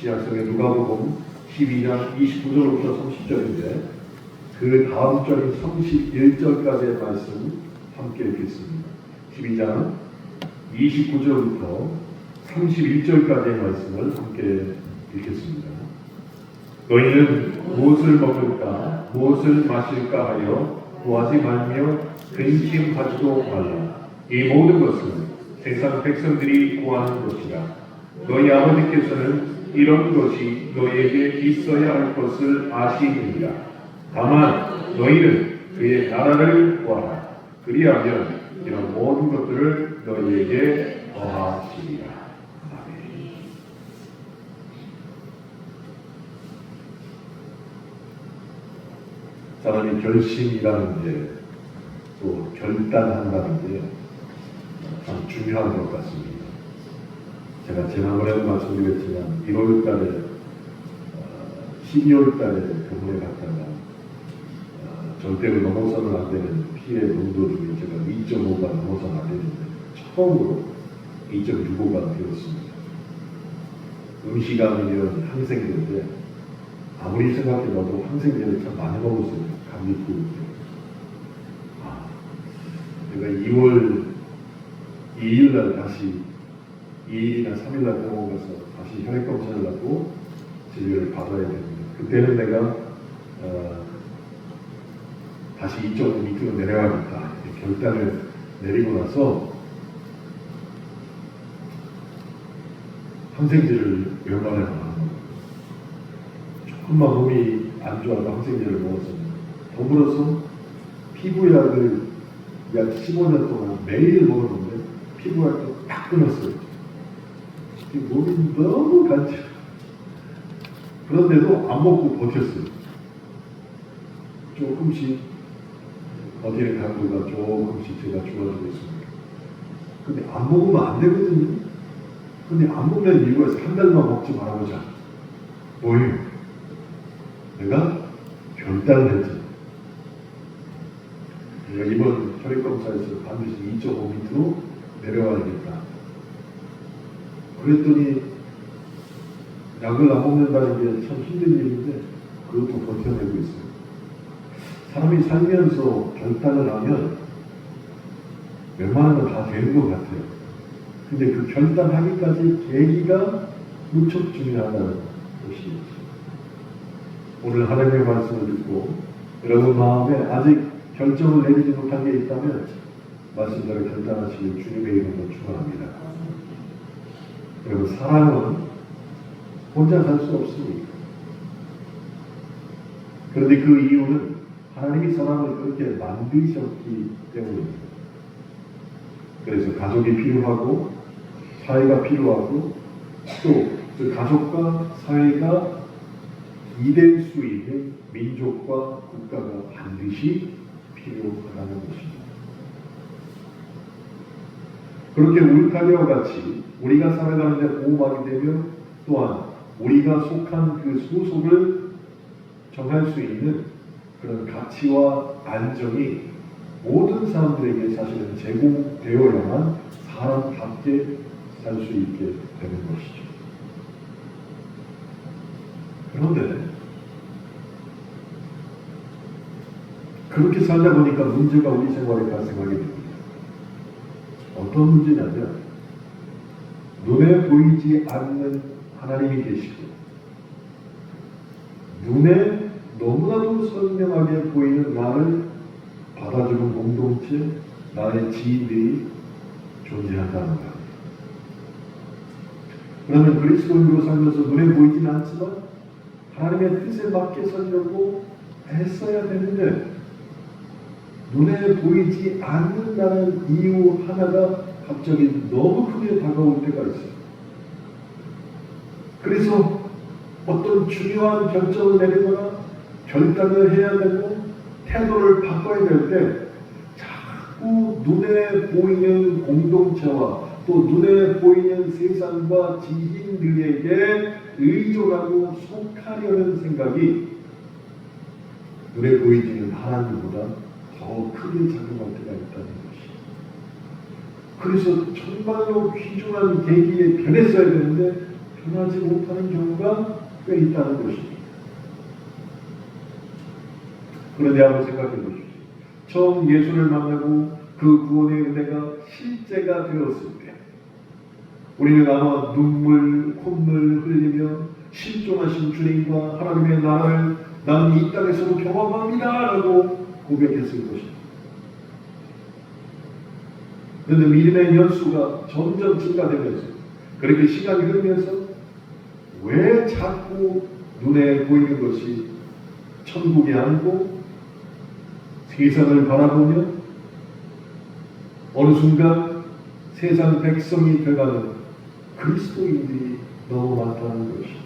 구약성의 누가복음 12장 29절부터 30절인데 그 다음 절인 31절까지의 말씀 함께 읽겠습니다. 12장 29절부터 31절까지의 말씀을 함께 읽겠습니다. 너희는 무엇을 먹을까 무엇을 마실까 하여 구하지 말며 근심하지도 말라. 이 모든 것은 세상 백성들이 구하는 것이라. 너희 아버지께서는 이런 것이 너희에게 있어야 할 것을 아시느니라. 다만 너희는 그의 나라를 구하라. 그리하면 이런 모든 것들을 너희에게 더하시리라. 아멘. 사람이 결심이라는 게 또 결단한다는 게 참 중요한 것 같습니다. 제가 지난번에도 말씀드렸지만 1월 달에 12월 달에 병원에 갔다가 절대로 넘어서는 안 되는 피해 농도 중에 제가 2.5가 넘어서는 안 되는데 처음으로 2.65가 되었습니다. 음식암이면 항생제인데 아무리 생각해봐도 항생제를 참 많이 먹었어요. 감기고. 제가 2월 2일날 다시 2일이나 3일날 병원 가서 다시 혈액 검사를 하고 진료를 받아야 됩니다. 그때는 내가 다시 2.5 밑으로 내려가겠다 결단을 내리고 나서 항생제를 웬만하면 안 먹어요. 조금만 몸이 안 좋아도 항생제를 먹었습니다. 더불어서 피부약을 약 15년 동안 매일 먹었는데 피부약도 딱 끊었어요. 몸이 너무 간지러워. 그런데도 안 먹고 버텼어요. 조금씩 어디의 강도가 조금씩 제가 좋아지고 있습니다. 근데 안 먹으면 안 되거든요. 근데 안 먹는 이유가 있어요. 한 달만 먹지 말아보자. 뭐예요? 내가 결단을 했지. 내가 이번 혈액검사에서 반드시 2.5 밑으로 내려와야겠다. 그랬더니 약을 안 먹는다는 게 참 힘든 일인데 그것도 버텨내고 있어요. 사람이 살면서 결단을 하면 웬만하면 다 되는 것 같아요. 근데 그 결단하기까지 계기가 무척 중요하다는 것이 오늘 하나님의 말씀을 듣고 여러분 마음에 아직 결정을 내리지 못한 게 있다면 말씀대로 결단하시길 주님의 이름으로 축원합니다. 여러분 사랑은 혼자 살 수 없습니다. 그런데 그 이유는 하나님이 사람을 그렇게 만드셨기 때문입니다. 그래서 가족이 필요하고 사회가 필요하고 또 그 가족과 사회가 이될 수 있는 민족과 국가가 반드시 필요하다는 것입니다. 그렇게 울타리와 같이 우리가 살아가는데 보호막이 되며 또한 우리가 속한 그 소속을 정할 수 있는 그런 가치와 안정이 모든 사람들에게 사실은 제공되어야만 사람답게 살 수 있게 되는 것이죠. 그런데 그렇게 살다 보니까 문제가 우리 생활에 발생하게 됩니다. 어떤 문제냐면 눈에 보이지 않는 하나님이 계시고 눈에 너무나도 선명하게 보이는 나를 받아주는 공동체, 나의 지인들이 존재한다는 겁니다. 그러면 그리스도인으로 살면서 눈에 보이진 않지만 하나님의 뜻에 맞게 살려고 애써야 되는데 눈에 보이지 않는다는 이유 하나가 갑자기 너무 크게 다가올 때가 있어요. 그래서 어떤 중요한 결정을 내리거나 결단을 해야 되고 태도를 바꿔야 될 때 자꾸 눈에 보이는 공동체와 또 눈에 보이는 세상과 지인들에게 의존하고 속하려는 생각이 눈에 보이지는 하나님보다 더 크게 작용할 때가 있다는 것이. 그래서 정말로 귀중한 계기에 변했어야 되는데 변하지 못하는 경우가 꽤 있다는 것입니다. 그런데 한번 생각해 보십시오. 처음 예수를 만나고 그 구원의 은혜가 실제가 되었을 때 우리는 아마 눈물, 콧물 흘리며 신존하신 주님과 하나님의 나라를 나는 이 땅에서도 경험합니다 라고 고백했을 것입니다. 그런데 믿음의 연수가 점점 증가되면서 그렇게 시간이 흐르면서 왜 자꾸 눈에 보이는 것이 천국이 아니고 세상을 바라보며 어느 순간 세상 백성이 되가는 그리스도인들이 너무 많다는 것입니다.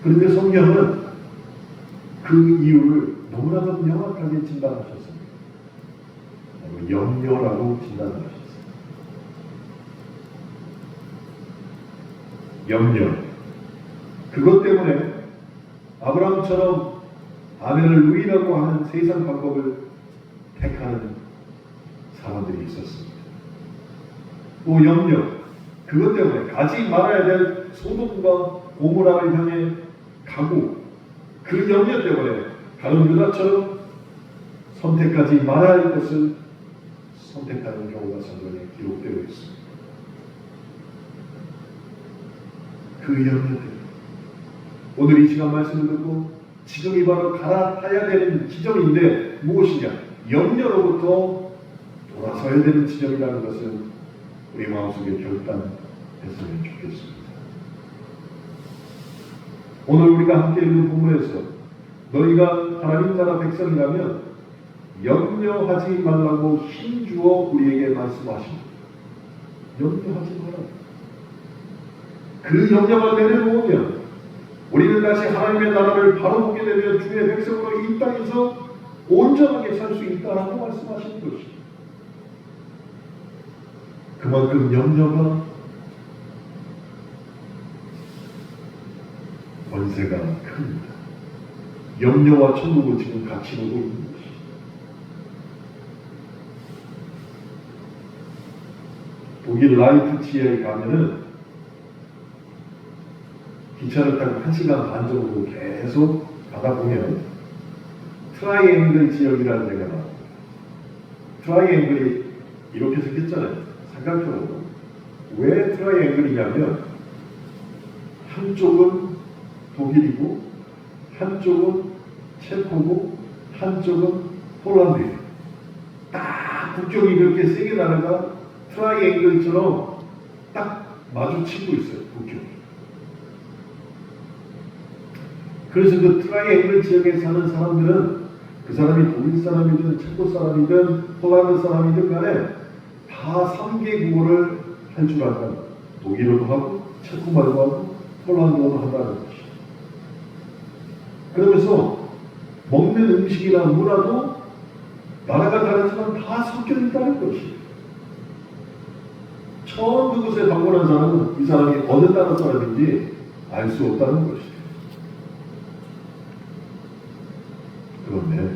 그런데 성경은 그 이유를 너무나도 명확하게 진단하셨습니다. 염려라고 진단하셨습니다. 염려. 그것 때문에 아브라함처럼 아내를 누이라고 하는 세상 방법을 택하는 사람들이 있었습니다. 또 염려. 그것 때문에 가지 말아야 될 소돔과 고모라를 향해 가고 그 염려 때문에 다른 유다처럼 선택하지 말아야 할 것을 선택하는 경우가 성경에 기록되어 있습니다. 그 염려 때문에 오늘 이 시간 말씀을 듣고 지점이 바로 갈아타야 되는 지점인데 무엇이냐? 염려로부터 돌아서야 되는 지점이라는 것을 우리 마음속에 결단했으면 좋겠습니다. 오늘 우리가 함께 읽는 본문에서 너희가 하나님 나라 백성이라면 염려하지 말라고 힘주어 우리에게 말씀하십니다. 염려하지 마라. 그 염려가 내려오면 우리는 다시 하나님의 나라를 바로 보게 되면 주의 백성으로 이 땅에서 온전하게 살 수 있다라고 말씀하시는 것입니다. 그만큼 염려가 권세가 큽니다. 염려와 천국은 지금 같이 오고 있는 것입니다. 독일 라이프치히에 가면은 기차를 타고 1시간 반 정도 계속 가다 보면 트라이앵글 지역이라는 데가 나옵니다. 트라이앵글이 이렇게 생겼잖아요. 삼각형으로. 왜 트라이앵글이냐면 한쪽은 독일이고 한쪽은 체코고 한쪽은 폴란드예요. 딱 국경이 그렇게 세게 나라가 트라이앵글처럼 딱 마주치고 있어요. 국경이. 그래서 그 트라이앵글 지역에 사는 사람들은 그 사람이 독일 사람이든 체코 사람이든 폴란드 사람이든 간에 다 3개 국어를 할 줄 안다. 독일어도 하고 체코말도 하고 폴란드어도 한다는 것이죠. 그러면서 먹는 음식이나 문화도 나라가 다르지만 다 섞여 있다는 것이에요. 처음 그곳에 방문한 사람은 이 사람이 어느 나라 사람인지 알 수 없다는 것이죠. 그런데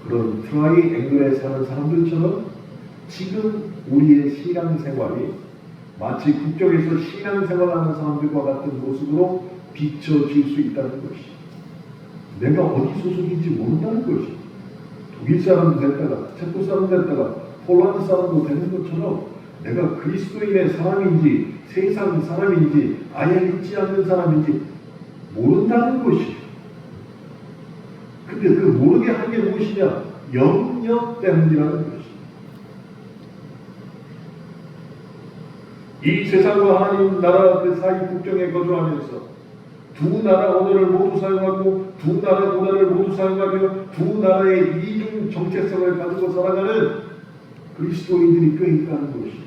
그런 트라이앵글에 사는 사람들처럼 지금 우리의 신앙생활이 마치 국경에서 신앙생활하는 사람들과 같은 모습으로 비춰질 수 있다는 것이 내가 어디 소속인지 모른다는 것이 독일 사람도 됐다가 체코 사람도 됐다가 폴란드 사람도 되는 것처럼 내가 그리스도인의 사람인지 세상 사람인지 아예 믿지 않는 사람인지 모른다는 것이 근데 그 모르게 한 게 무엇이냐? 염려 때문이라는 것이. 이 세상과 하나님 나라 그 사이 국경에 거주하면서 두 나라 언어를 모두 사용하고 두 나라 문화를 모두 사용하며 두 나라의 이중 정체성을 가지고 살아가는 그리스도인들이 꽤 있다는 것이.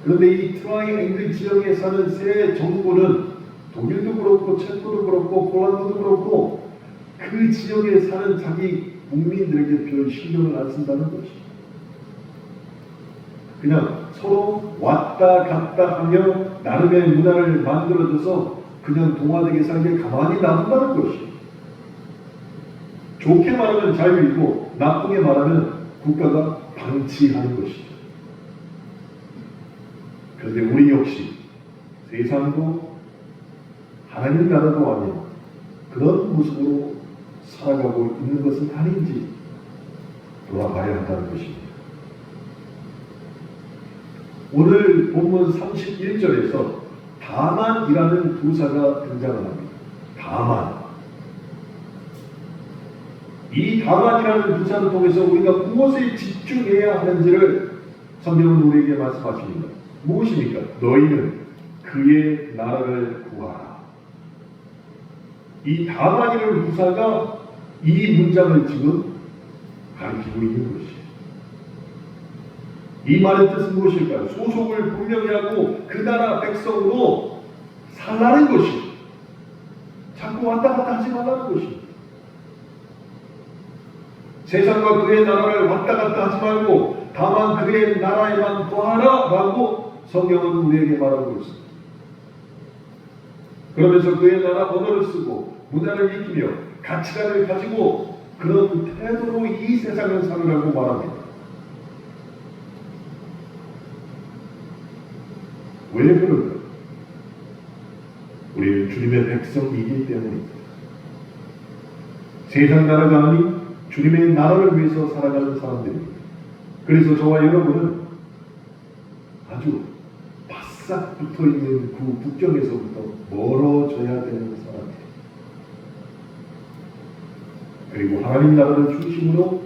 그런데 이 트라이앵글 지역에 사는 세 정부는 독일도 그렇고 체코도 그렇고 폴란드도 그렇고 그 지역에 사는 자기 국민들에게 별 신경을 안 쓴다는 것이. 그냥 서로 왔다 갔다 하며 나름의 문화를 만들어줘서 그냥 동화되게 살게 가만히 놔둔다는 것이. 좋게 말하면 자유이고 나쁘게 말하면 국가가 방치하는 것이죠. 그런데 우리 역시 세상도 하나님 나라도 아닌 그런 모습으로 살아가고 있는 것은 아닌지 돌아봐야 한다는 것입니다. 오늘 본문 31절에서 다만이라는 부사가 등장을 합니다. 다만. 이 다만이라는 부사를 통해서 우리가 무엇에 집중해야 하는지를 성경은 우리에게 말씀하십니다. 무엇입니까? 너희는 그의 나라를 구하라. 이 다만이라는 부사가 이 문장을 지금 가리키고 있는 것이에요. 이 말의 뜻은 무엇일까요? 소속을 분명히 하고 그 나라 백성으로 살라는 것이, 자꾸 왔다 갔다 하지 말라는 것이, 세상과 그의 나라를 왔다 갔다 하지 말고 다만 그의 나라에만 거하라 라고 성경은 우리에게 말하고 있습니다. 그러면서 그의 나라 언어를 쓰고 문화를 익히며 가치관을 가지고 그런 태도로 이 세상을 살으라고 말합니다. 왜 그럴까요? 우리는 주님의 백성이기 때문입니다. 세상 나라가 아닌 주님의 나라를 위해서 살아가는 사람들입니다. 그래서 저와 여러분은 아주 바싹 붙어있는 그 국경에서부터 멀어져야 되는 사람들입니다. 그리고 하나님 나라를 중심으로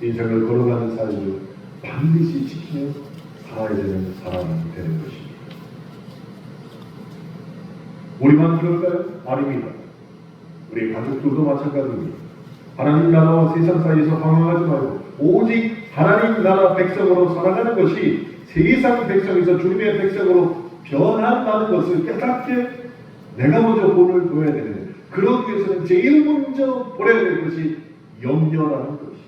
인생을 걸어가는 삶을 반드시 지키며 살아야 되는 사람이 되는 것입니다. 우리만 그럴까요? 아닙니다. 우리 가족들도 마찬가지입니다. 하나님 나라와 세상 사이에서 방황하지 말고 오직 하나님 나라 백성으로 살아가는 것이 세상 백성에서 주님의 백성으로 변한다는 것을 깨닫게 내가 먼저 본을 보여야 되는, 그러기 위해서는 제일 먼저 보려야 될 것이 염려라는 것이.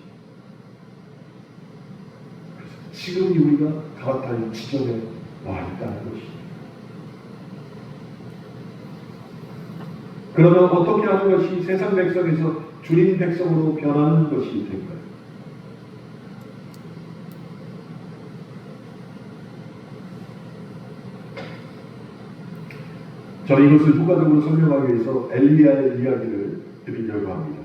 그래서 지금 우리가 갈아타는 지점에 와 있다는 것이. 그러면 어떻게 하는 것이 세상 백성에서 주님 백성으로 변하는 것이 될까요? 저는 이것을 추가적으로 설명하기 위해서 엘리야의 이야기를 드리려고 합니다.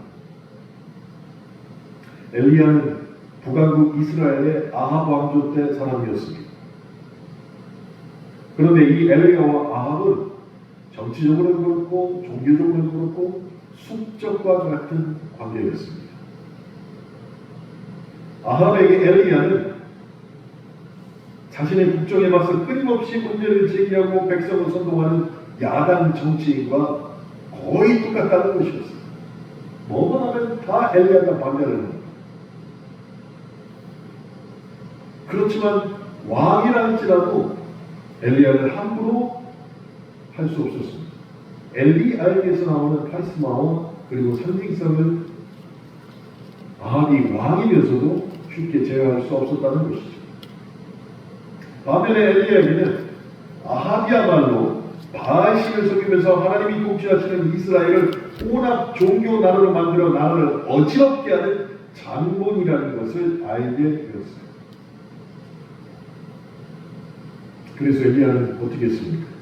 엘리야는 북왕국 이스라엘의 아합 왕조 때 사람이었습니다. 그런데 이 엘리야와 아합은 정치적으로 그렇고 종교적으로 그렇고 숙적과 같은 관계였습니다. 아합에게 엘리야는 자신의 국정에 맞서 끊임없이 문제를 제기하고 백성을 선동하는 야당 정치인과 거의 똑같다는 것이었습니다. 뭐만 하면 다 엘리야가 반대를 합니다. 그렇지만 왕이라 할지라도 엘리야를 함부로 할 수 없었습니다. 엘리야에게서 나오는 카리스마와 그리고 상징성을 아합이 왕이면서도 쉽게 제어할 수 없었다는 것이죠. 반면에 엘리야에게는 아합이야말로 바알신을 섬기면서 하나님이 통치하시는 이스라엘을 혼합 종교 나라로 만들어 나라를 어지럽게 하는 장본이라는 것을 알게 되었어요. 그래서 엘리야는 어떻게 했습니까?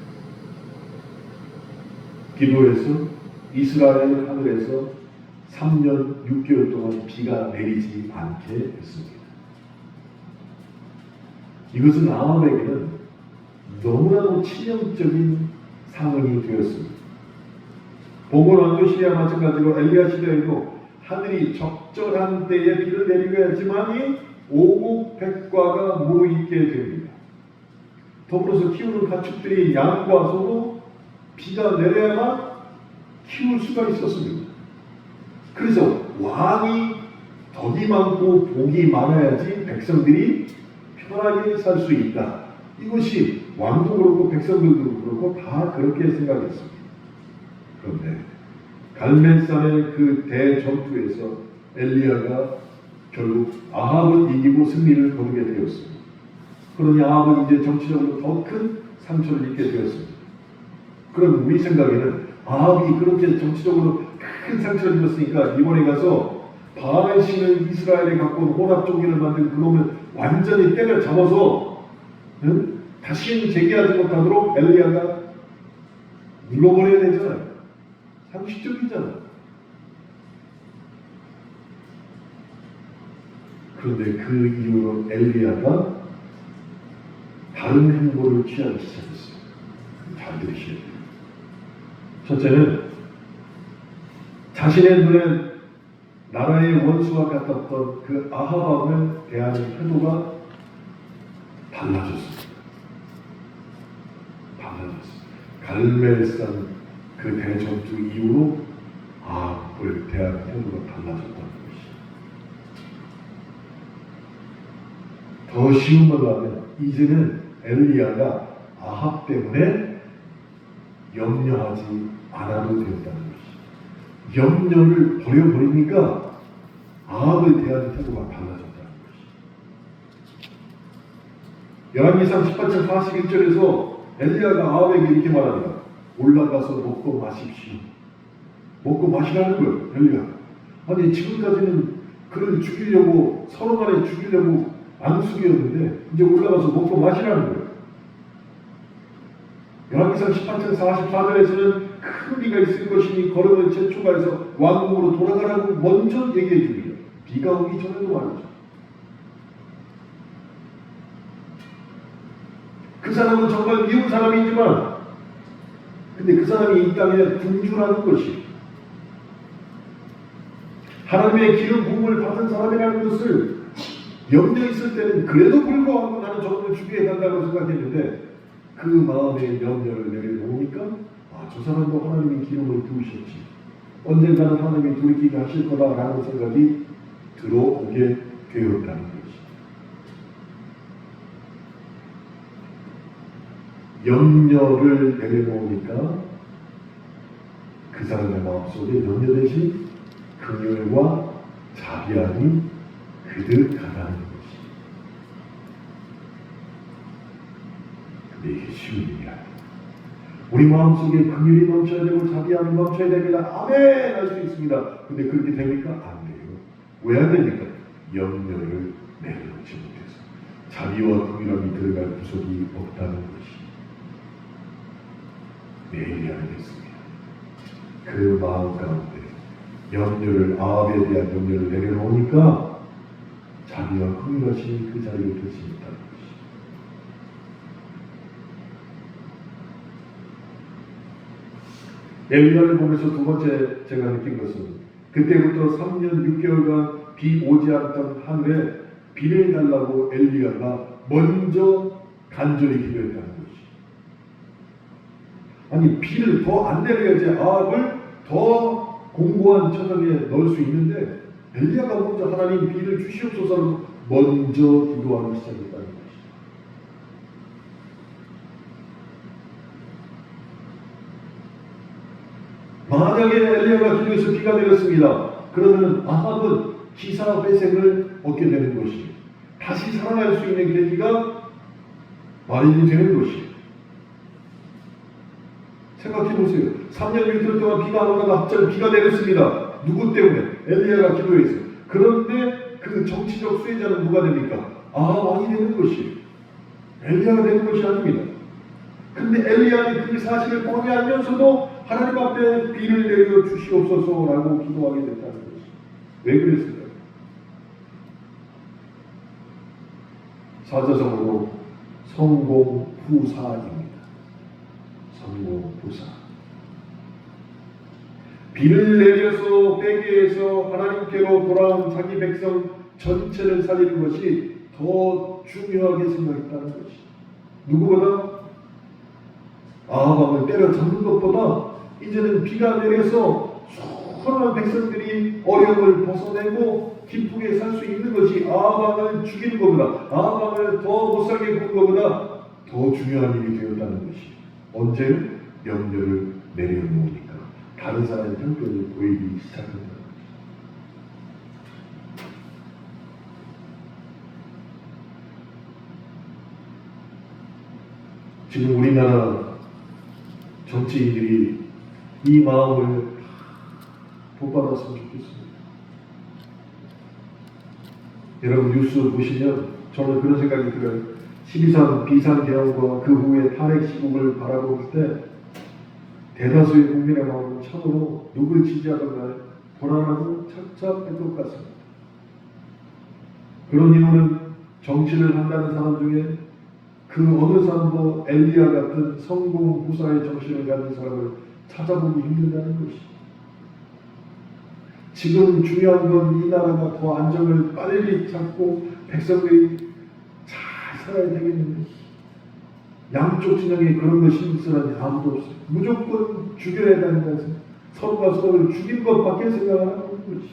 기도해서 이스라엘 하늘에서 3년 6개월 동안 비가 내리지 않게 했습니다. 이것은 아합에게는 너무나도 치명적인 상황이 되었습니다. 보건 왕조 시대와 마찬가지로 엘리야 시대에도 하늘이 적절한 때에 비를 내리게 하지만이 오곡백과가 무르익게 됩니다. 더불어서 키우는 가축들이 양과 소도 비가 내려야만 키울 수가 있었습니다. 그래서 왕이 덕이 많고 복이 많아야지 백성들이 편하게 살 수 있다. 이것이 왕도 그렇고 백성들도 그렇고 다 그렇게 생각했습니다. 그런데 갈멜산의 그 대전투에서 엘리야가 결국 아합을 이기고 승리를 거두게 되었습니다. 그러니 아합은 이제 정치적으로 더 큰 상처를 입게 되었습니다. 그럼 우리 생각에는 아합이 그렇게 정치적으로 큰 상처를 입었으니까 이번에 가서 바알신을 이스라엘에 갖고 온 혼합 종교를 만든 그놈을 완전히 때려잡아서 다시는 재기하지 못하도록 엘리야가 눌러버려야 되잖아요. 상식적이잖아요. 그런데 그 이후로 엘리야가 다른 행보를 취하기 시작했어요. 잘 들으셔야 돼요. 첫째는 자신의 눈에 나라의 원수와 같았던 그 아하방을 대하는 태도가 달라졌습니다. 갈멜산 그 대전투 이후로 아합을 대하는 태도가 달라졌다는 것이. 더 쉬운 걸로 하면 이제는 엘리야가 아합 때문에 염려하지 않아도 된다는 것이. 염려를 버려버리니까 아합을 대하는 태도가 달라졌다는 것이. 열왕기상 18장 41절에서 엘리야가 아합에게 이렇게 말합니다. 올라가서 먹고 마십시오. 먹고 마시라는 거예요. 엘리야. 아니 지금까지는 그를 죽이려고 서로 간에 죽이려고 안숙이었는데 이제 올라가서 먹고 마시라는 거예요. 열왕기상 18장 44절에서는 큰 비가 있을 것이니 걸음을 재촉하여서 왕궁으로 돌아가라고 먼저 얘기해 줍니다. 비가 오기 전에도 말이죠. 그 사람은 정말 미운 사람이지만 근데 그 사람이 이 땅에 군주라는 것이 하나님의 기름 부음을 받은 사람이라는 것을 염려 있을 때는 그래도 불구하고 나는 저분을 죽여야 한다고 생각했는데 그 마음의 염려를 내려놓으니까 저 사람도 하나님이 기름을 부으셨지. 언젠가는 하나님이 돌이키게 하실 거다라는 생각이 들어오게 되었다는 것이. 염려를 내려놓으니까 그 사람의 마음속에 염려 대신 긍휼과 자비함이 그득하다는 것이. 근데 이게 쉬운 일이 아니에요. 우리 마음속에 긍휼이 넘쳐야 되고 자비함이 넘쳐야 됩니다. 아멘! 할 수 있습니다. 근데 그렇게 됩니까? 안 돼요. 왜 안 됩니까? 염려를 내려놓지 못해서. 자비와 긍휼함이 들어갈 구석이 없다는 것이. 매일 알겠습니다. 그 마음 가운데 염려를 아합에 대한 염려를 내려놓으니까 자비와 긍휼하심이 그 자리를 펼칩니다는 것이. 엘리야를 보면서 두 번째 제가 느낀 것은 그때부터 3년 6개월간 비 오지 않던 하늘에 비를 달라고 엘리야가 먼저 간절히 기도했다는 것이. 아니 비를 더 안 내려야지 아합을 더 공고한 처정에 넣을 수 있는데 엘리야가 먼저 하나님 비를 주시옵소서로 먼저 기도하기 시작했다는 것이죠. 만약에 엘리야가 기도해서 비가 내렸습니다. 그러면 아합은 기사회생을 얻게 되는 것이 다시 살아날 수 있는 계기가 마련이 되는 것이. 생각해보세요. 3년 6개월 동안 비가 안 오다가 갑자기 비가 내렸습니다. 누구 때문에? 엘리야가 기도해서. 그런데 그 정치적 수혜자는 누가 됩니까? 왕이 되는 것이. 엘리야가 되는 것이 아닙니다. 근데 엘리야는 그 사실을 뻔히 알면서도 하나님 앞에 비를 내려 주시옵소서라고 기도하게 됐다는 것이. 왜 그랬을까요? 사자성어로 성공부사입니다. 성공부사. 비를 내려서 회개해서 하나님께로 돌아온 자기 백성 전체를 살리는 것이 더 중요하게 생각했다는 것이. 누구보다 아합을 때려잡는 것보다 이제는 비가 내려서 수많은 백성들이 어려움을 벗어내고 기쁘게 살 수 있는 것이 아합을 죽이는 것보다 아합을 더 못살게 구는 것보다 더 중요한 일이 되었다는 것이. 언제? 염려를 내려놓으니까 다른 사람의 형편을 보이기 시작한다는 것이. 지금 우리나라 정치인들이 이 마음을 복받았으면 좋겠습니다. 여러분 뉴스 보시면 저는 그런 생각이 들어요. 12.3 비상계엄과 그 후에 탄핵 시국을 바라볼 때 대다수의 국민의 마음은 참으로 누굴 지지하든 간에 불안하고 착잡할 것 같습니다. 그런 이유는 정치를 한다는 사람 중에 그 어느 사람도 엘리야 같은 성공 후사의 정신을 가진 사람을 찾아보기 힘들다는 것이죠. 지금 중요한 건 이 나라가 더 안정을 빨리 잡고 백성들이 잘 살아야 되겠는데 양쪽 진영에 그런 거 신경 쓰는 아무도 없어요. 무조건 죽여야 된다면서 서로가 서로를 죽인 것밖에 생각 안 하는 거지.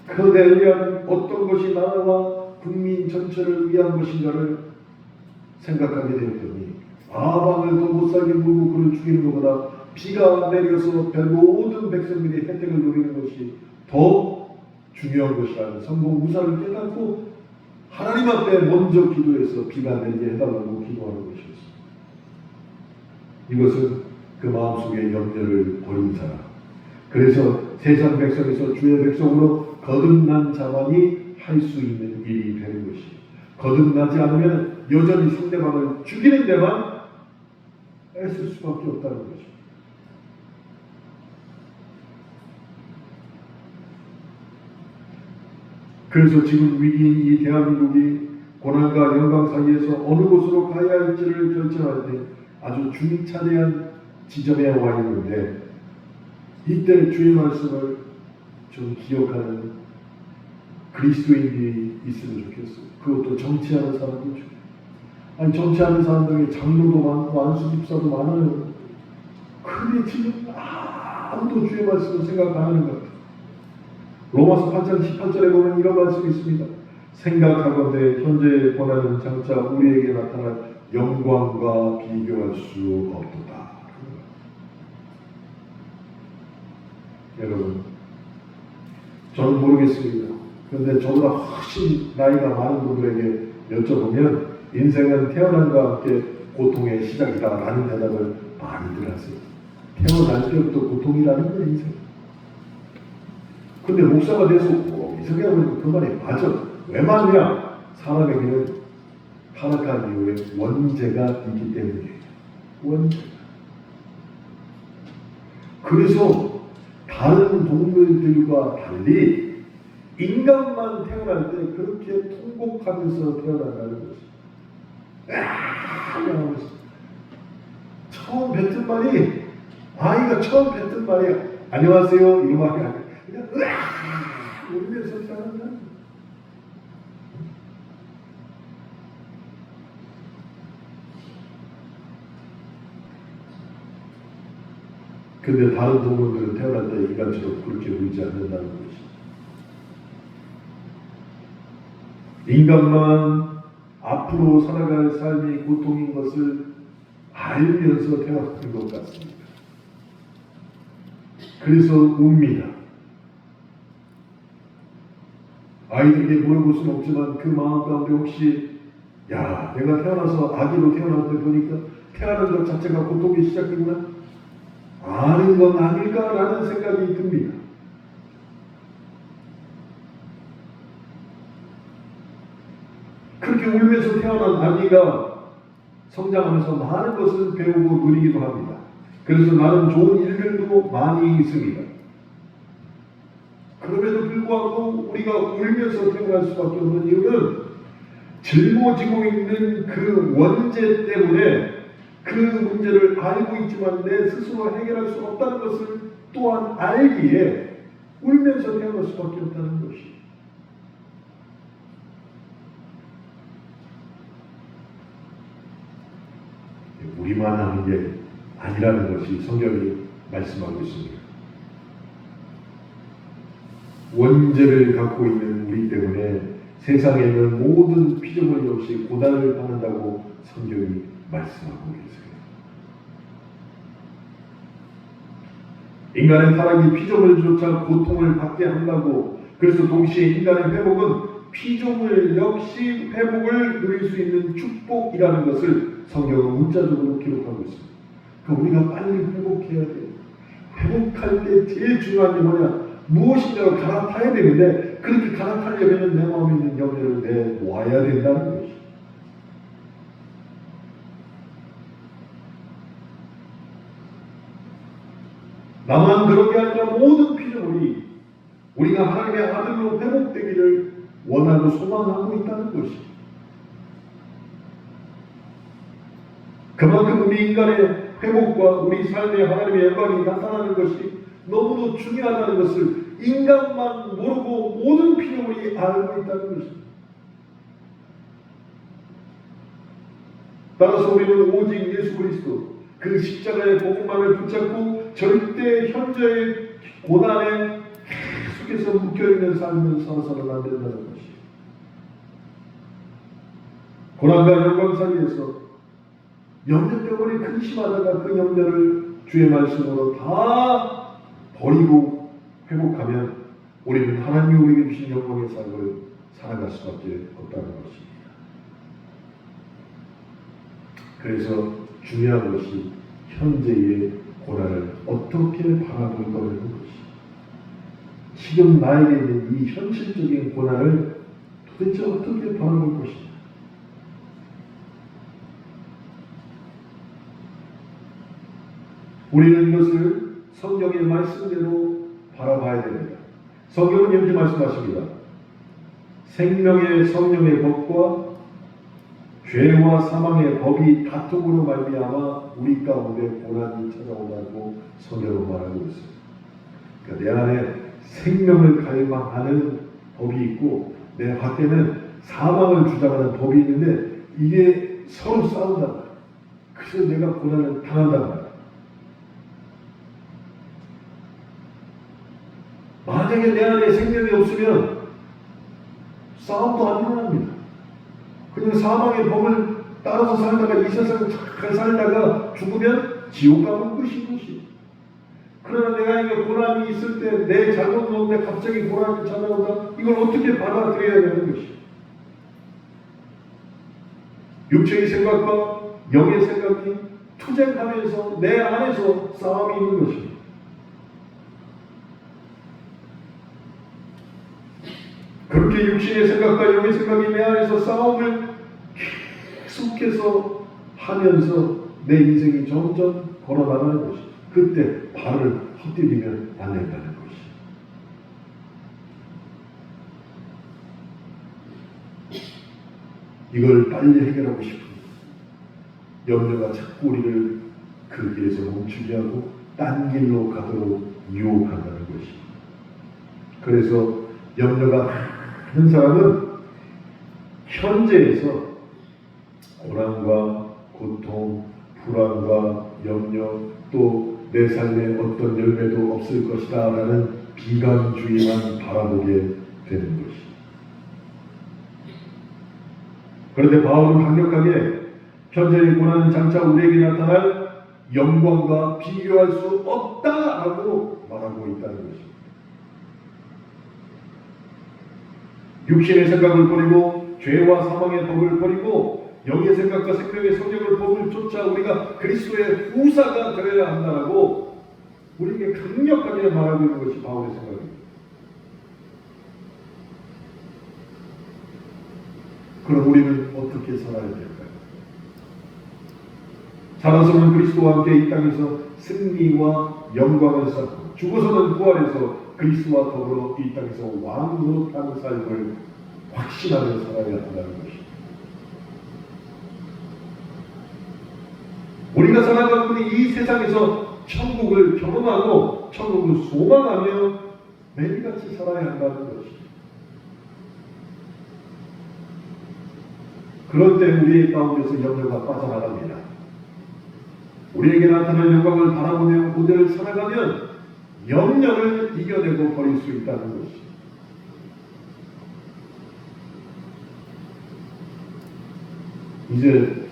그 엘리야는 어떤 것이 나라와 국민 전체를 위한 것인가를 생각하게 되었더니 아방을 더 못살게 물고 그를 죽이는 것보다 비가 내려서 모든 백성들이 혜택을 누리는 것이 더 중요한 것이라는 성공 무사를 깨닫고 하나님 앞에 먼저 기도해서 비가 내리게 해달라고 기도하는 것이었습니다. 이것은 그 마음속에 염려를 버린 사람, 그래서 세상 백성에서 주의 백성으로 거듭난 자만이 할 수 있는 일이 되는 것이, 거듭나지 않으면 여전히 상대방을 죽이는 데만 애쓸 수밖에 없다는 거죠. 그래서 지금 위기인 이 대한민국이 고난과 영광 사이에서 어느 곳으로 가야 할지를 결정할 때 아주 중차대한 지점에 와 있는데, 이때 주의 말씀을 좀 기억하는 그리스도인들이 있으면 좋겠어요. 그것도 정치하는 사람도 좋겠어요. 아니, 정치하는 사람 중에 장로도 많고 안수 집사도 많아요. 근데 지금 아무도 주의 말씀을 생각 안 하는 것 같아요. 로마서 8장 18절에 보면 이런 말씀이 있습니다. 생각하건대 현재의 고난은 장차 우리에게 나타날 영광과 비교할 수 없도다. 여러분, 저는 모르겠습니다. 그런데 저보다 훨씬 나이가 많은 분들에게 여쭤보면 인생은 태어남과 함께 고통의 시작이다라는 대답을 많이들 하세요. 태어날 때부터 고통이라는 게 인생. 근데 목사가 돼서 생각해보니까 그 말이 맞아. 왜 맞냐? 사람에게는 타락한 이후에 원죄가 있기 때문이에요. 원죄. 그래서 다른 동물들과 달리 인간만 태어날 때 그렇게 통곡하면서 태어난다는 것이. 처음 뱉은 말이, 아이가 처음 뱉은 말이 안녕하세요 이런 말이 아니야. 그냥 울면서 태어난다. 근데 다른 동물들은 태어날 때 인간처럼 그렇게 울지 않는다는 것이. 인간만 앞으로 살아갈 삶이 고통인 것을 알면서 태어난 것 같습니다. 그래서 웁니다. 아이들에게 물어볼 수는 없지만 그 마음 가운데 혹시 야, 내가 태어나서 아기로 태어났는데 보니까 태어나는 것 자체가 고통이 시작이구나, 아는 건 아닐까라는 생각이 듭니다. 그렇게 울면서 태어난 아기가 성장하면서 많은 것을 배우고 누리기도 합니다. 그래서 나는 좋은 일들도 많이 있습니다. 그럼에도 불구하고 우리가 울면서 태어날 수밖에 없는 이유는 짊어지고 있는 그 원죄 때문에 그 문제를 알고 있지만 내 스스로 해결할 수 없다는 것을 또한 알기에 울면서 태어날 수밖에 없다는 것이. 우리만 하는 게 아니라는 것이 성경이 말씀하고 있습니다. 원죄를 갖고 있는 우리 때문에 세상에 있는 모든 피조물 역시 고난을 받는다고 성경이 말씀하고 계세요. 인간의 타락이 피조물조차 고통을 받게 한다고, 그래서 동시에 인간의 회복은 피조물 역시 회복을 누릴 수 있는 축복이라는 것을 성경은 문자적으로 기록하고 있습니다. 그러니까 우리가 빨리 회복해야 돼요. 회복할 때 제일 중요한 게 뭐냐? 무엇인가로 갈아타야 되는데 그렇게 갈아타려면 내 마음에 있는 염려를 내놓아야 된다는 것이죠. 나만 그런 게 아니라 모든 피조물이 우리가 하나님의 아들로 회복되기를 원하고 소망하고 있다는 것이죠. 그만큼 우리 인간의 회복과 우리 삶의 하나님의 영광이 나타나는 것이 너무도 중요하다는 것을 인간만 모르고 모든 피조물이 알고 있다는 것입니다. 따라서 우리는 오직 예수 그리스도 그 십자가의 복음만을 붙잡고 절대 현재의 고난에 계속해서 묶여있는 삶을 살아서는 안 된다는 것이에요. 고난과 영광 사이에서 염려 때문에 근심하다가 그 염려를 주의 말씀으로 다 버리고 회복하면 우리는 하나님이 우리에게 주신 영광의 삶을 살아갈 수밖에 없다는 것입니다. 그래서 중요한 것이 현재의 고난을 어떻게 바라볼 거라는 것이. 지금 나에게 있는 이 현실적인 고난을 도대체 어떻게 바라볼 것인가. 우리는 이것을 성경의 말씀대로 바라봐야 됩니다. 성경은 이렇게 말씀하십니다. 생명의 성령의 법과 죄와 사망의 법이 다툼으로 말미암아 우리 가운데 고난이 찾아온다고 성경은 말하고 있어요. 그러니까 내 안에 생명을 갈망하는 법이 있고 내 밖에는 사망을 주장하는 법이 있는데 이게 서로 싸운단 말이에요. 그래서 내가 고난을 당한단 말이에요. 만약에 내 안에 생명이 없으면 싸움도 안 일어납니다. 그냥 사망의 법을 따라서 살다가 이 세상을 잘 살다가 죽으면 지옥 가면 끝인 것이. 그러나 내가 이게 고난이 있을 때 내 잘못 먹는데 갑자기 고난이 찾아온다. 이걸 어떻게 받아들여야 되는 것이. 육체의 생각과 영의 생각이 투쟁하면서 내 안에서 싸움이 있는 것입니다. 그렇게 육신의 생각과 영의 생각이 내 안에서 싸움을 계속해서 하면서 내 인생이 점점 걸어나가는 것이. 그때 발을 헛디디면 안 된다는 것이. 이걸 빨리 해결하고 싶은 염려가 자꾸 우리를 그 길에서 멈추게 하고 딴 길로 가도록 유혹한다는 것이. 그래서 염려가 많은 사람은 현재에서 고난과 고통, 불안과 염려, 또 내 삶에 어떤 열매도 없을 것이다 라는 비관주의만 바라보게 되는 것이. 그런데 바울은 강력하게 현재의 고난은 장차 우리에게 나타날 영광과 비교할 수 없다라고 말하고 있다는 것입니다. 육신의 생각을 버리고 죄와 사망의 법을 버리고 영의 생각과 생명의 성령을 법을 쫓아 우리가 그리스도의 후사가 되어야 한다라고 우리에게 강력하게 말하고 있는 것이 바울의 생각입니다. 그럼 우리는 어떻게 살아야 될까요? 살아서는 그리스도와 함께 이 땅에서 승리와 영광을 쌓고 죽어서는 부활해서 그리스도와 더불어 이 땅에서 왕으로 사는 삶을 확신하며 살아야 한다는 것입니다. 우리가 살아가고 있는 이 세상에서 천국을 경험하고 천국을 소망하며 매일같이 살아야 한다는 것입니다. 그럴 때 우리의 가운데서 염려가 빠져나갑니다. 우리에게 나타난 영광을 바라보며 그대를 살아가면 염려를 이겨내고 버릴 수 있다는 것입니다. 이제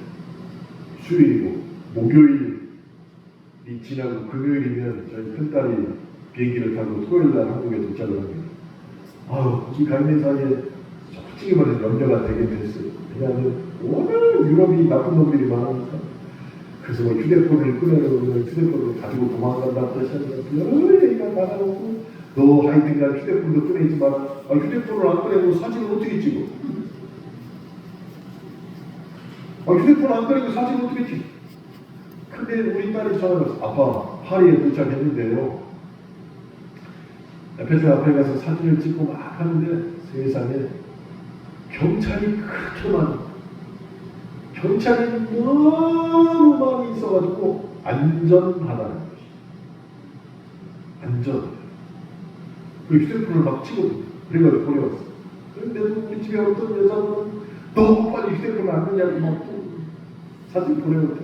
수요일이고 목요일이 지나고 금요일이면 저희 큰딸이 비행기를 타고 토요일날 한국에 도착을 합니다. 거기 가 있는 사이에 솔직히 말해서 염려가 되게 됐어요. 왜냐하면 워낙 유럽이 나쁜 놈들이 많으니까. 그래서 뭐 휴대폰을 꺼내려고 휴대폰을 가지고 도망간다고 하시는데 여러 얘기가 나가고 너 하여튼간 휴대폰도 꺼내지 마라. 아, 휴대폰을 안 꺼내고 사진을 어떻게 찍어? 아, 휴대폰 안 꺼내고 사진을 어떻게 찍어? 근데 우리 딸이 전화를 해서 아빠 파리에 도착했는데요. 에펠탑 앞에 가서 사진을 찍고 막 하는데 세상에 경찰이 그렇게 많아. 경찰이 너무 많이 있어가지고 안전하다는 것이. 안전. 그 휴대폰을 막 찍어. 그래가지고 보내왔어. 그런데도 우리 집에 어떤 여자는 너 빨리 휴대폰을 안 넣냐고 막 사진 보내왔대.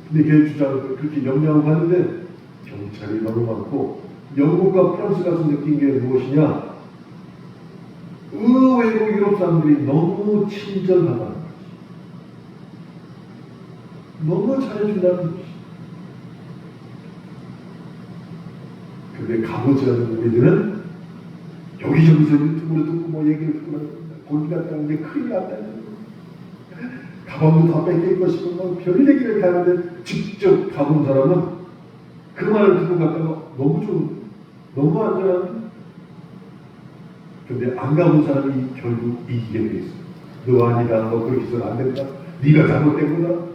근데 걔 주장은 그렇게 염려하고 가는데 경찰이 너무 많고 영국과 프랑스 가서 느낀 게 무엇이냐? 의외로 유럽 사람들이 너무 친절하다는 것이. 너무 잘해준다는 것이. 근데 가보지 않은 우리들은 여기저기서 유튜브를 듣고 뭐 얘기를 듣고 거기 갔다 오는데 큰일 났다. 가방도 다 뺏길 것이고 뭐 별 얘기를 하는데 직접 가본 사람은 그 말을 듣고 갔다가 너무 안전한. 근데 안 가본 사람이 결국 이기게 돼 있어. 너 아니다, 너 그렇게 해서는 안 된다, 네가 잘못된 거다.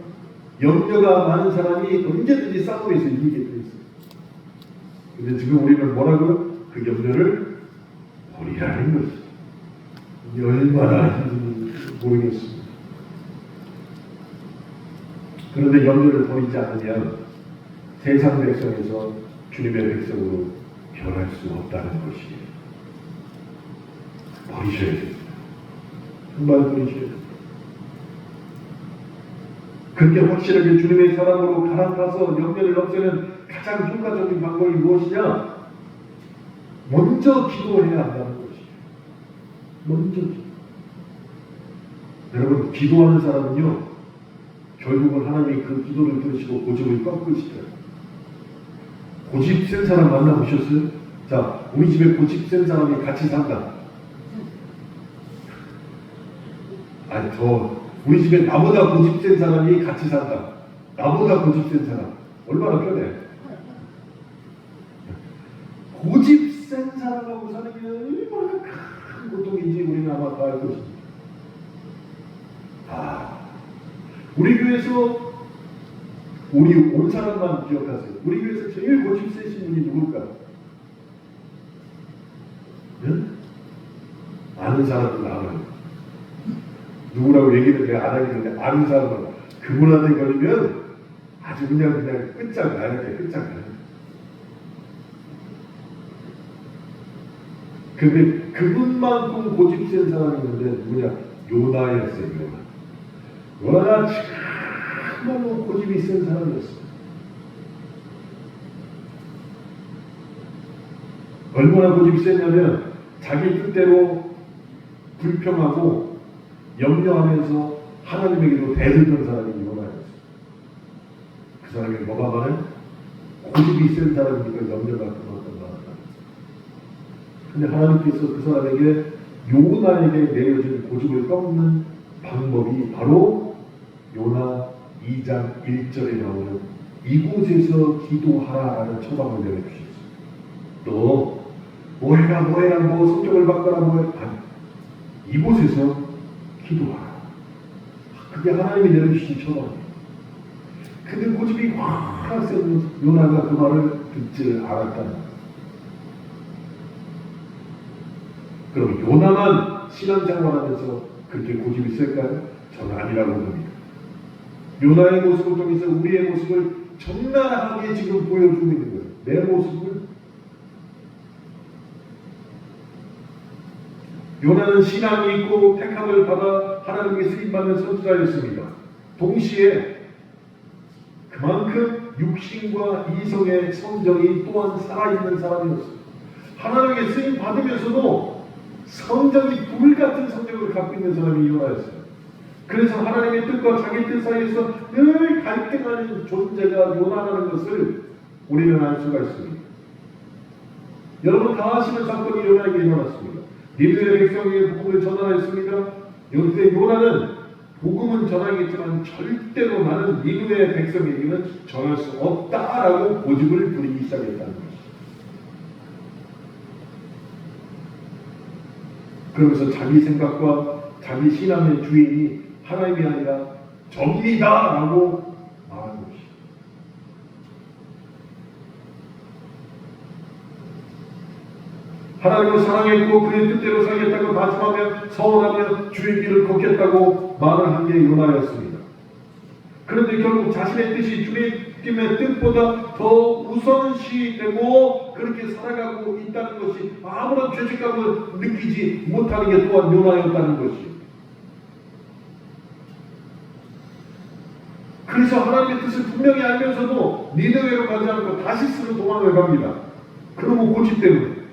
염려가 많은 사람이 언제든지 싸움에서 이기게 돼 있어. 근데 지금 우리는 뭐라고요? 그 염려를 버리라는 것이. 얼마나 힘든지 모르겠습니다. 그런데 염려를 버리지 않으면 세상 백성에서 주님의 백성으로 변할 수 없다는 것이에요. 버리셔야 됩니다. 정말 버리셔야 됩니다. 그렇게 확실하게 주님의 사랑으로 갈아타서 염려를 없애는 가장 효과적인 방법이 무엇이냐? 먼저 기도해야 한다는 것이에요. 먼저 기도. 여러분, 기도하는 사람은요, 결국은 하나님이 그 기도를 들으시고 고집을 꺾으시더라고요. 고집 센 사람 만나보셨어요? 자, 우리 집에 고집 센 사람이 같이 산다. 아니, 우리 집에 나보다 고집 센 사람이 같이 산다. 나보다 고집 센 사람. 얼마나 편해. 고집 센 사람하고 사는 게 얼마나 큰 고통인지 우리는 아마 다 알 것입니다. 우리 교회에서 우리 온 사람만 기억하세요. 우리 교회에서 제일 고집 세신 분이 누굴까요? 네? 아는 사람은 알아요. 누구라고 얘기를 내가 안 하겠는데 아는 사람은 그분한테 걸리면 아주 그냥 끝장나. 이렇게 끝장나. 근데 그분만큼 고집 센 사람이 있는데 누구냐? 요나였어요. 요나가 정말로 고집이 센 사람이었어요. 얼마나 고집이 세냐면 자기 뜻대로 불평하고 염려하면서 하나님에게도 대들던 사람이 요나였어요. 그 사람이 뭐가 많아요? 고집이 센 사람이니까 염려가 그만큼 많았다. 근데 하나님께서 그 사람에게 요나에게 내려진 고집을 꺾는 방법이 바로 요나 2장 1절에 나오는 이곳에서 기도하라라는 처방을 내려주셨어요. 너 뭐해라 성경을 바꿔라 아니, 이곳에서 기도하라. 그게 하나님이 내려주신 처방이에요. 근데 고집이 확 센 요나가 그 말을 듣지 않았다는 거예요. 그럼 요나만 신앙생활하면서 그렇게 고집이 셀까요? 저는 아니라고 봅니다. 요나의 모습을 통해서 우리의 모습을 적나라하게 지금 보여주고 있는 거예요. 내 모습을. 요나는 신앙이 있고 택함을 받아 하나님께 쓰임받는 선지자였습니다. 동시에 그만큼 육신과 이성의 성정이 또한 살아있는 사람이었어요. 하나님께 쓰임받으면서도 성정이 불같은 성정을 갖고 있는 사람이 요나였어요. 그래서 하나님의 뜻과 자기 뜻 사이에서 늘 갈등하는 존재가 요나라는 것을 우리는 알 수가 있습니다. 여러분 다 아시는 사건이 요나에게 일어났습니다. 니느웨 백성에게 복음을 전하였습니다. 여기서 요나는 복음은 전하겠지만 절대로 나는 니느웨 백성에게는 전할 수 없다라고 고집을 부리기 시작했다는 것입니다. 그러면서 자기 생각과 자기 신앙의 주인이 하나님이 아니라 적이다 라고 말하는 것이. 하나님을 사랑했고 그의 뜻대로 살겠다고 다짐하며 서원하며 주의 길을 걷겠다고 말을 한 게 요나였습니다. 그런데 결국 자신의 뜻이 주님의 뜻보다 더 우선시되고 그렇게 살아가고 있다는 것이 아무런 죄책감을 느끼지 못하는 게 또한 요나였다는 것이. 그래서 하나님의 뜻을 분명히 알면서도 니느웨로 가지 않고 다시스로 도망을 갑니다. 그러고 고집 때문에.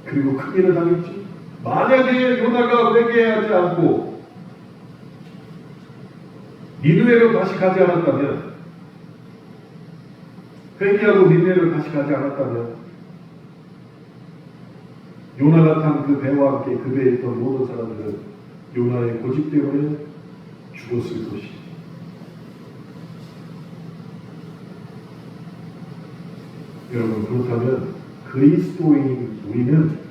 그리고 크게를 당했지. 만약에 요나가 회개하지 않고 니느웨로 다시 가지 않았다면, 회개하고 니느웨로 다시 가지 않았다면 요나가 탄 그 배와 함께 그 배에 있던 모든 사람들은 요나의 고집 때문에 죽었을 것이다. 여러분, 그렇다면 그리스도인 우리는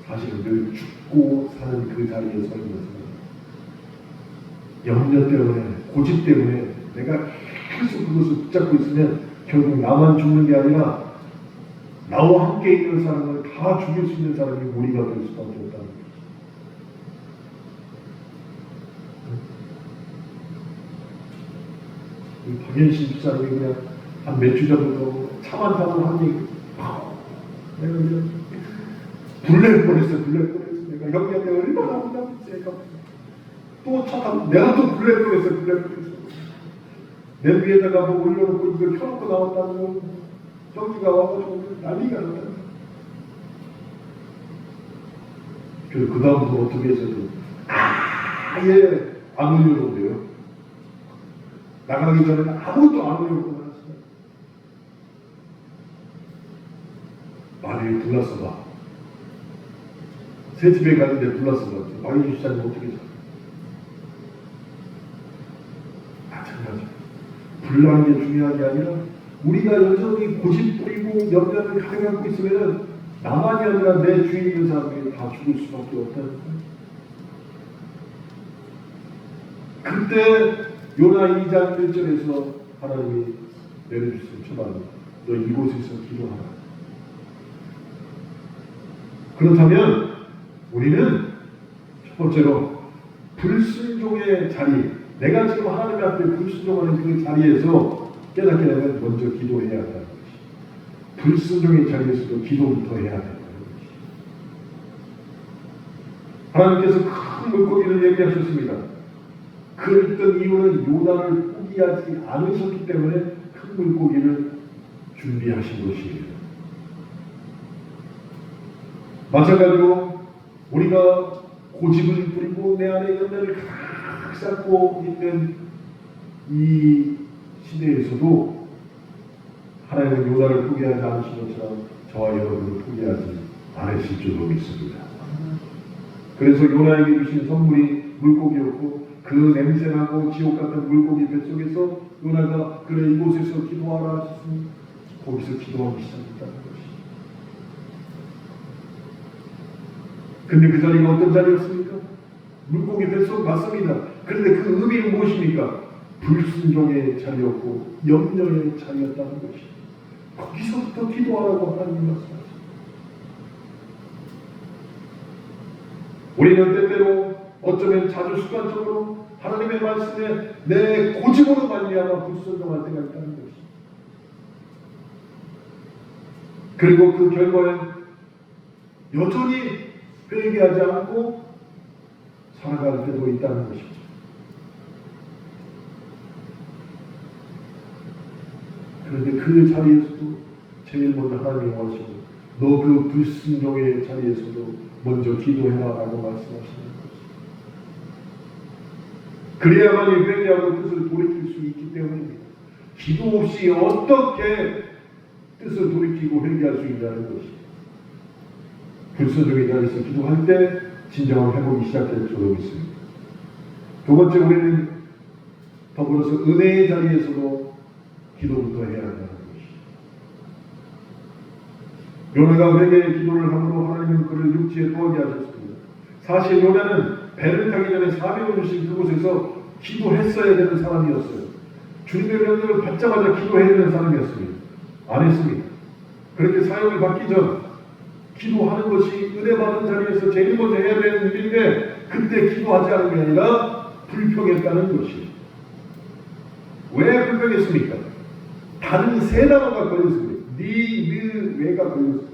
사실은 늘 죽고 사는 그 자리에 서 있는 것은 염려 때문에, 고집 때문에 내가 계속 그것을 붙잡고 있으면 결국 나만 죽는 게 아니라 나와 함께 있는 사람을 다 죽일 수 있는 사람이 우리가 될 수밖에 없다는 거죠. 박연신 집사님이 그냥 한 몇 주 전부터 차만 타고 한 얘기, 내가 그냥 불낼 뻔했어요. 내가 형님한테 얼마나 혼나고 또 차 타고 내가 또 불낼 뻔했어요. 냄비에다가 뭐 올려놓고 이걸 켜놓고 나왔다는 거, 형기가 와가지고 난리가 났다. 그래서 그 다음부터 어떻게 해서도 아예 안 올려놓은데요. 나가기 전에는 아무것도 안 올려놓고 나갔어요. 말이 불났어 봐. 새 집에 가는데 불났어 봐. 마귀 집사님 어떻게 자? 마찬가지. 불나는 게 중요한 게 아니라 우리가 여전히 고집 부리고 염려를 가져가고 있으면 나만이 아니라 내 주위에 있는 사람들이 다 죽을 수밖에 없다는 거예요. 그때 요나 2장 1절에서 하나님이 내려주신 처방입니다. 너 이곳에서 기도하라. 그렇다면 우리는 첫 번째로 불순종의 자리, 내가 지금 하나님 앞에 불순종하는 그 자리에서 깨닫게 되면 먼저 기도해야 한다는 것이. 불순종의 자리에서도 기도부터 해야 된다는 것이. 하나님께서 큰 물고기를 얘기하셨습니다. 그 어떤 이유는 요나를 포기하지 않으셨기 때문에 큰 물고기를 준비하신 것이에요. 마찬가지로 우리가 고집을 부리고 내 안에 염려를 가득 쌓고 있는 이 시대에서도 하나님은 요나를 포기하지 않으신 것처럼 저와 여러분을 포기하지 않으실 줄로 믿습니다. 그래서 요나에게 주신 선물이 물고기였고 그 냄새나고 지옥 같은 물고기 뱃속에서 요나가 그래 이곳에서 기도하라 하셨으니 거기서 기도하기 시작했다는 것이. 근데 그 자리가 어떤 자리였습니까? 물고기 뱃속 맞습니다. 그런데 그 의미는 무엇입니까? 불순종의 자리였고 염려의 자리였다는 것이. 거기서부터 기도하라고 하나님이 말씀하십니다. 우리는 때때로 어쩌면 자주 습관적으로 하나님의 말씀에 내 고집으로 말미암아 불순종할 때가 있다는 것이. 그리고 그 결과에 여전히 회개하지 않고 살아갈 때도 있다는 것입니다. 그런데 그 자리에서도 제일 먼저 하나님이 원하시고 너 그 불순종의 자리에서도 먼저 기도해라 라고 말씀하시는 것입니다. 그래야만이 회개하고 뜻을 돌이킬 수 있기 때문입니다. 기도 없이 어떻게 뜻을 돌이키고 회개할 수 있다는 것이. 불순종의 자리에서 기도할 때 진정한 회복이 시작될 줄로 믿습니다. 두 번째, 우리는 더불어서 은혜의 자리에서도 기도부터 해야 한다는 것이. 요나가 회개의 기도를 함으로 하나님은 그를 육지에 떠오게 하셨습니다. 사실 요나는 배를 타기 전에 400원씩 그곳에서 기도했어야 되는 사람이었어요. 주님의 명령을 받자마자 기도해야 되는 사람이었습니다. 안 했습니다. 그렇게 사역을 받기 전 기도하는 것이 은혜 받은 자리에서 제일 먼저 해야 되는 일인데 그때 기도하지 않은 게 아니라 불평했다는 것이에요. 왜 불평했습니까? 다른 세 단어가 걸렸습니다. 왜가 걸렸습니다.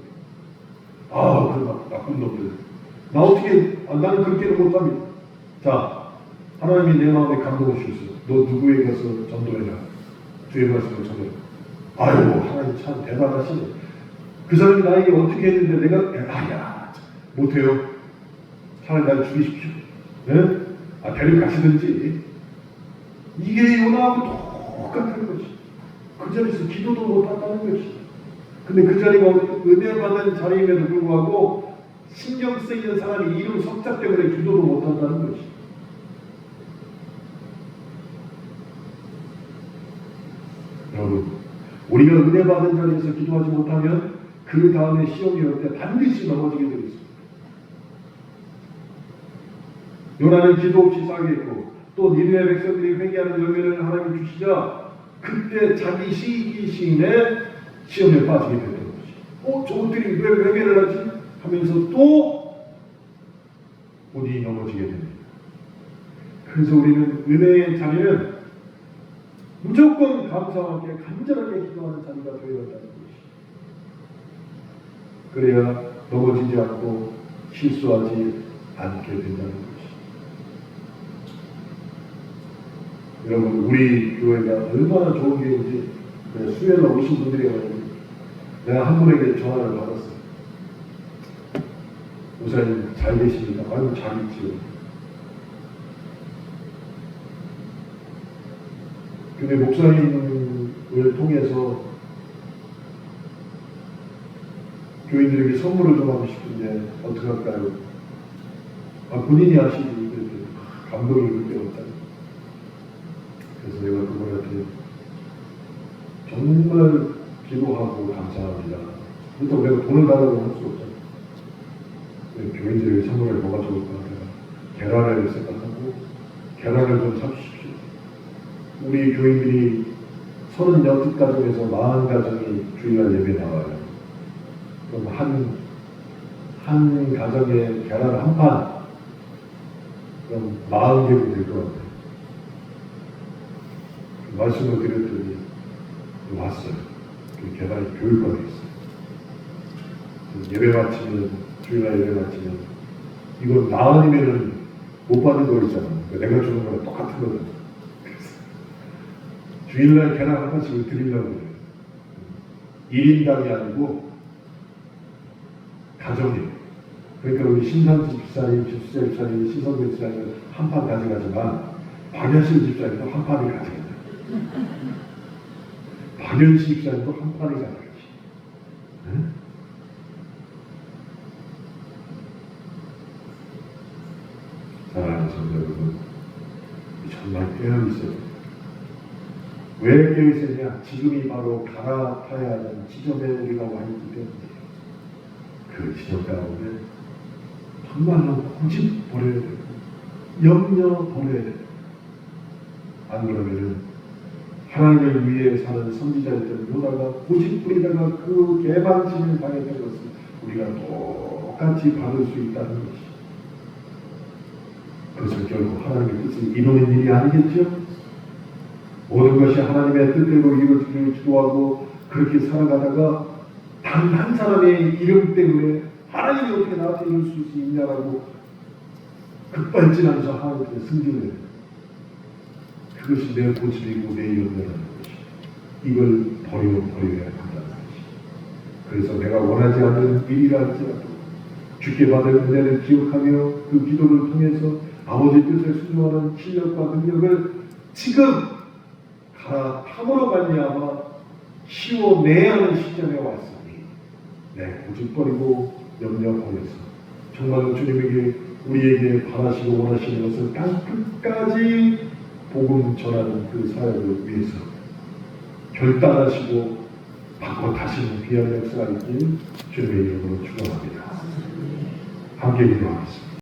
그 나쁜 놈들. 나 어떻게, 나는 그렇게는 못합니다. 자, 하나님이 내 마음에 감동을 주셨어. 너 누구에게 가서 전도해라. 주의 말씀을 전해라. 아이고, 하나님 참 대단하시네. 그 사람이 나에게 어떻게 했는데 내가, 못해요. 차라리 나를 죽이십시오. 네? 데려가시든지. 이게 요나하고 똑같은 것이. 그 자리에서 기도도 못한다는 것이. 근데 그 자리가 은혜 받은 자리임에도 불구하고 신경 쓰이는 사람이 이름 석자 때문에 기도도 못한다는 것이. 여러분, 우리가 은혜 받은 자리에서 기도하지 못하면 그 다음에 시험이 올 때 반드시 넘어지게 되어 있습니다. 요나는 기도 없이 싸겠고 또 니느웨 백성들이 회개하는 열매를 하나님이 주시자 그때 자기 시기심에 시험에 빠지게 됐던 것이. 저것들이 왜 회개를 하지? 하면서 또 어디 넘어지게 됩니다. 그래서 우리는 은혜의 자리는 무조건 감사와 함께 간절하게 기도하는 자리가 되어야 한다는 것이. 그래야 넘어지지 않고 실수하지 않게 된다는 것이. 여러분, 우리 교회가 얼마나 좋은 교회인지 수요일에 오신 분들이 말이에요. 내가 한 분에게 전화를 받았어요. 목사님 잘 계십니까? 아유, 잘 있지요. 근데 목사님을 통해서 교인들에게 선물을 좀 하고 싶은데 어떻게 할까요? 본인이 하시기 감동이 그렇게 없다. 그래서 내가 그분한테 정말 기도하고 감사합니다. 그렇다고 내가 돈을 달라고 할 수 없잖아요. 교인들에게 선물을 뭐가 좋을까 하다가 계란을 생각하고 계란을 좀 사주십시오. 우리 교인들이 36가정에서 40가정이 주일날 예배 나와요. 그럼 한 가정에 계란 한 판, 그럼 40개도 될 것 같아요. 말씀을 드렸더니 왔어요. 그 계란이 교육관에 있어요. 예배 마치면, 주일날 예배 마치면, 이건 나은이면은 못 받는 거 있잖아. 내가 주는 거랑 똑같은 거잖아. 주일날 계란 한 판씩을 드리려고 해요. 1인당이 아니고 가정이에요. 그러니까 우리 신선지 집사님, 집수자 집사님, 신선지 집사님은 한 판 가져가지만 박연실 집사님도 한 판을 가져가요. 박연실 집사님도 한 판을 가져가지. 응? 사랑하는 성도 여러분, 정말 깨어있어요. 왜 깨어있었냐? 지금이 바로 갈아타야 하는 지점에 우리가 와 있기 때문이에요. 그 지점 가운데 정말로 고집 버려야 되고 염려 버려야 되고, 안 그러면은 하나님을 위해 사는 선지자였던 요나가 고집 부리다가 그 개방심을 당했던 것을 우리가 똑같이 받을 수 있다는 것이. 그것은 결국 하나님의 뜻을 이루는 일이 아니겠죠? 모든 것이 하나님의 뜻대로 이루어지기를 기도하고 그렇게 살아가다가 단 한 사람의 이름 때문에 하나님이 어떻게 나한테 이룰 수 있냐라고 급발진하면서 하나님께 승진을 해요. 그것이 내 고집이고 내 연대라는 것이. 이걸 버려야 한다는 것이. 그래서 내가 원하지 않는 일이라 할지라도 주께 받은 은혜를 기억하며 그 기도를 통해서 아버지 뜻에 순종하는 실력과 능력을 지금 갈아탐으로 말미암아 키워내야 하는 시점에 왔으니 내 고집 버리고 염려 버려서 정말로 주님에게 우리에게 바라시고 원하시는 것은 땅 끝까지 복음 전하는 그 사역을 위해서 결단하시고 받고 다시는 귀한 역사가 있길 주님의 이름으로 축원합니다. 함께 기도하겠습니다.